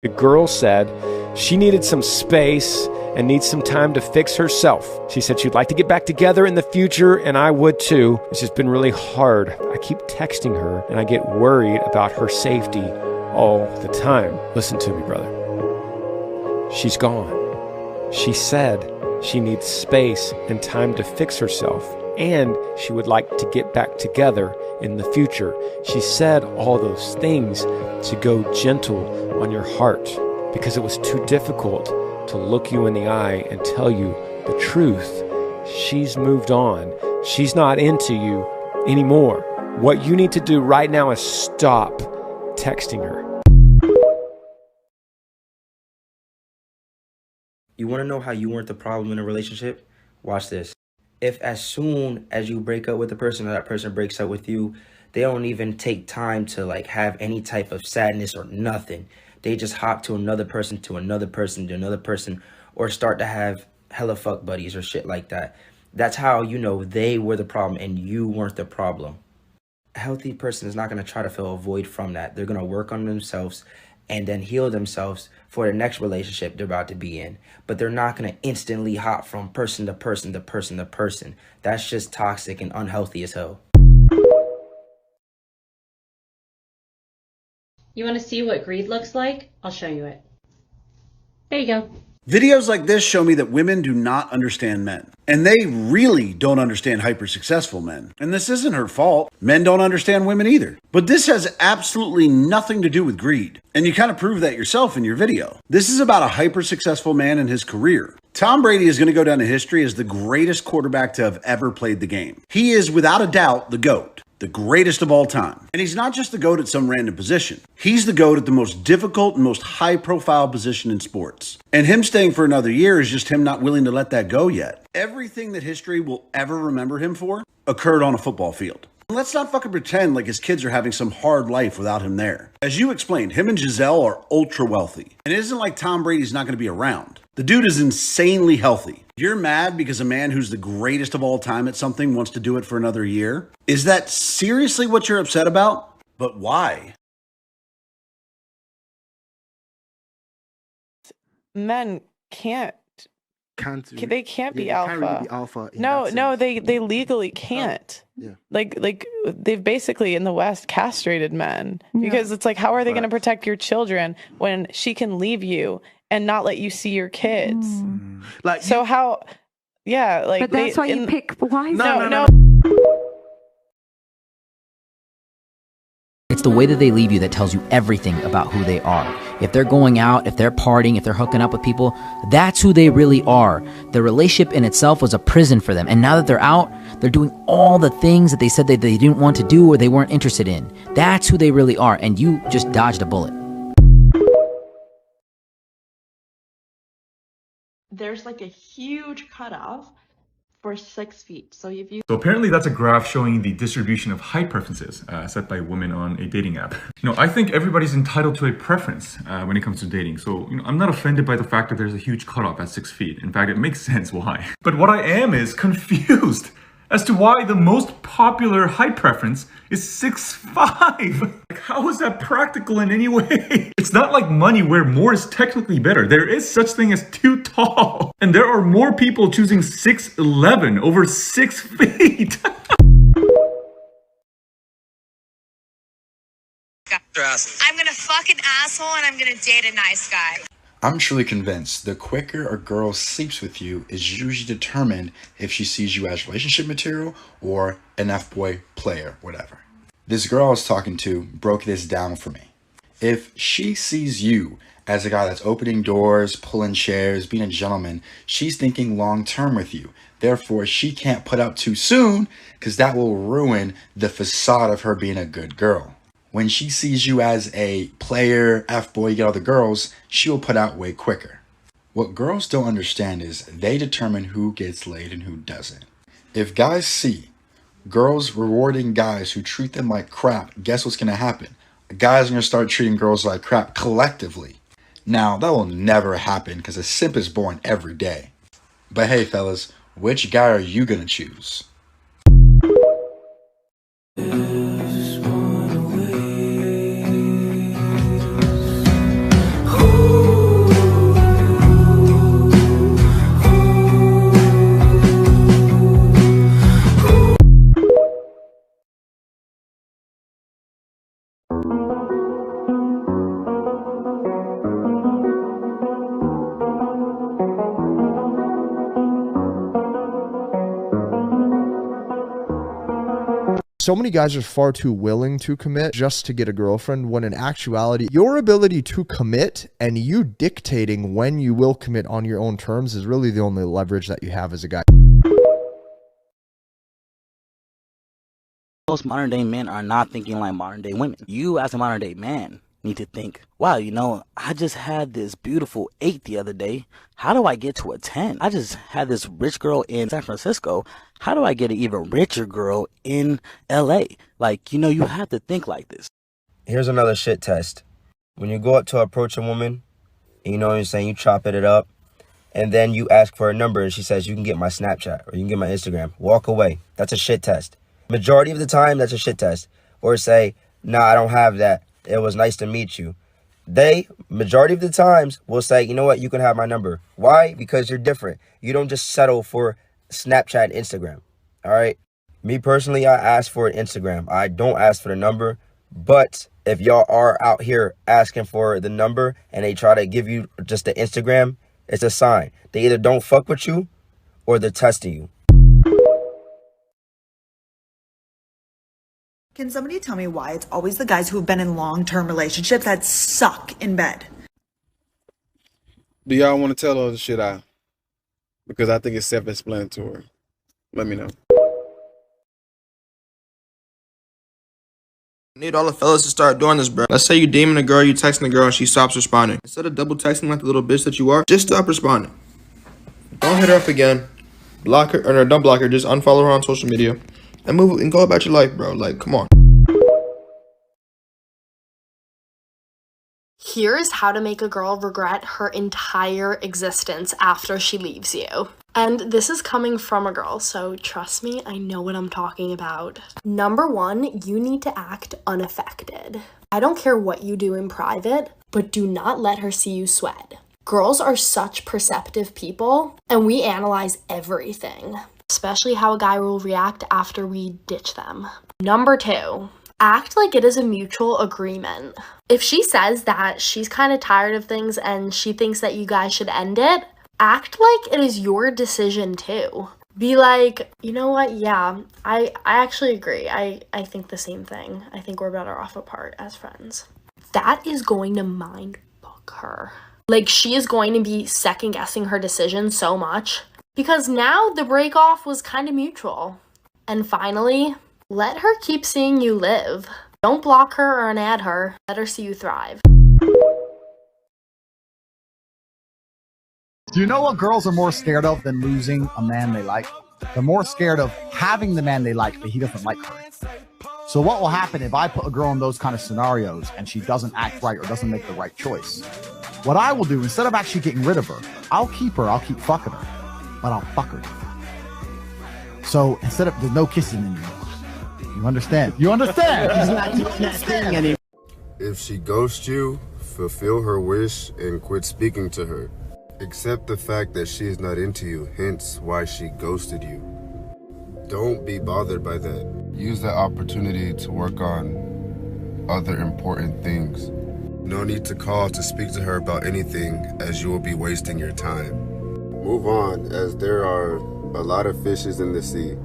The girl said she needed some space and needs some time to fix herself. She said she'd like to get back together in the future, and I would too. It's just been really hard. I keep texting her, and I get worried about her safety all the time. Listen to me, brother. She's gone. She said she needs space and time to fix herself, and she would like to get back together in the future. She said all those things to go gentle on your heart because it was too difficult to look you in the eye and tell you the truth. She's moved on. She's not into you anymore. What you need to do right now is stop texting her. You want to know how you weren't the problem in a relationship? Watch this. If as soon as you break up with the person or that person breaks up with you, they don't even take time to like have any type of sadness or nothing. They just hop to another person, to another person, to another person, or start to have hella fuck buddies or shit like that. That's how you know they were the problem and you weren't the problem. A healthy person is not going to try to fill a void from that. They're going to work on themselves and then heal themselves for the next relationship they're about to be in. But they're not going to instantly hop from person to person to person to person. That's just toxic and unhealthy as hell. You want to see what greed looks like? I'll show you it. There you go. Videos like this show me that women do not understand men. And they really don't understand hyper-successful men. And this isn't her fault. Men don't understand women either. But this has absolutely nothing to do with greed. And you kind of prove that yourself in your video. This is about a hyper-successful man and his career. Tom Brady is going to go down in history as the greatest quarterback to have ever played the game. He is, without a doubt, the GOAT. The greatest of all time. And he's not just the GOAT at some random position. He's the GOAT at the most difficult and most high-profile position in sports. And him staying for another year is just him not willing to let that go yet. Everything that history will ever remember him for occurred on a football field. Let's not fucking pretend like his kids are having some hard life without him there. As you explained, him and Giselle are ultra wealthy. And it isn't like Tom Brady's not going to be around. The dude is insanely healthy. You're mad because a man who's the greatest of all time at something wants to do it for another year? Is that seriously what you're upset about? But why? Men can't they can't be alpha. Can't really be alpha No, they legally can't. Yeah. Like they've basically in the West castrated men because it's like, how are they going to protect your children when she can leave you and not let you see your kids? Like so how? Yeah, like but that's why you pick wise. No. It's the way that they leave you that tells you everything about who they are. If they're going out, if they're partying, if they're hooking up with people, that's who they really are. The relationship in itself was a prison for them. And now that they're out, they're doing all the things that they said that they didn't want to do or they weren't interested in. That's who they really are. And you just dodged a bullet. There's like a huge cutoff for 6 feet. So apparently that's a graph showing the distribution of height preferences set by women on a dating app. I think everybody's entitled to a preference when it comes to dating. So, I'm not offended by the fact that there's a huge cutoff at 6 feet. In fact, it makes sense why. But what I am is confused as to why the most popular height preference is 6'5". Like, how is that practical in any way? It's not like money where more is technically better. There is such thing as too tall. And there are more people choosing 6'11" over 6 feet. I'm gonna fuck an asshole and I'm gonna date a nice guy. I'm truly convinced the quicker a girl sleeps with you is usually determined if she sees you as relationship material or an F-boy player, whatever. This girl I was talking to broke this down for me. If she sees you as a guy that's opening doors, pulling chairs, being a gentleman, she's thinking long term with you. Therefore, she can't put up too soon because that will ruin the facade of her being a good girl. When she sees you as a player, F-boy, you get all the girls, she will put out way quicker. What girls don't understand is they determine who gets laid and who doesn't. If guys see girls rewarding guys who treat them like crap, guess what's going to happen? Guys are going to start treating girls like crap collectively. Now, that will never happen because a simp is born every day. But hey, fellas, which guy are you going to choose? Who so many guys are far too willing to commit just to get a girlfriend, when in actuality, your ability to commit and you dictating when you will commit on your own terms is really the only leverage that you have as a guy. Most modern day men are not thinking like modern day women. You as a modern day man need to think, wow, you know, I just had this beautiful 8 the other day. How do I get to a 10? I just had this rich girl in San Francisco. How do I get an even richer girl in LA? Like, you know, you have to think like this. Here's another shit test. When you go up to approach a woman, you know what I'm saying, you chop it up, and then you ask for a number and she says, you can get my Snapchat or you can get my Instagram. Walk away. That's a shit test. Majority of the time, that's a shit test. Or say, nah, I don't have that. It was nice to meet you. They, majority of the times, will say, you know what, you can have my number. Why? Because you're different. You don't just settle for Snapchat and Instagram. All right? Me personally, I ask for an Instagram. I don't ask for the number. But if y'all are out here asking for the number and they try to give you just the Instagram, it's a sign. They either don't fuck with you or they're testing you. Can somebody tell me why it's always the guys who have been in long-term relationships that suck in bed? Do y'all want to tell her the shit out? Because I think it's self-explanatory. Let me know. Need all the fellas to start doing this, bro. Let's say you DMing a girl, you texting a girl, and she stops responding. Instead of double texting like the little bitch that you are, just stop responding. Don't hit her up again. Block her, or no, don't block her. Just unfollow her on social media and move and go about your life, bro. Like, come on. Here is how to make a girl regret her entire existence after she leaves you. And this is coming from a girl, so trust me, I know what I'm talking about. Number 1, you need to act unaffected. I don't care what you do in private, but do not let her see you sweat. Girls are such perceptive people, and we analyze everything, especially how a guy will react after we ditch them. Number 2, act like it is a mutual agreement. If she says that she's kind of tired of things and she thinks that you guys should end it, act like it is your decision too. Be like, you know what, yeah, I actually agree. I think the same thing. I think we're better off apart as friends. That is going to mind fuck her. Like, she is going to be second guessing her decision so much because now the break off was kind of mutual. And finally, let her keep seeing you live. Don't block her or unadd her. Let her see you thrive. Do you know what girls are more scared of than losing a man they like? They're more scared of having the man they like, but he doesn't like her. So what will happen if I put a girl in those kind of scenarios and she doesn't act right or doesn't make the right choice? What I will do, instead of actually getting rid of her, I'll keep fucking her, but I'll fuck her. So instead of, there's no kissing anymore. You understand? You understand? He's not doing that thing anymore. If she ghosts you, fulfill her wish and quit speaking to her. Accept the fact that she is not into you, hence why she ghosted you. Don't be bothered by that. Use that opportunity to work on other important things. No need to call to speak to her about anything, as you will be wasting your time. Move on, as there are a lot of fishes in the sea.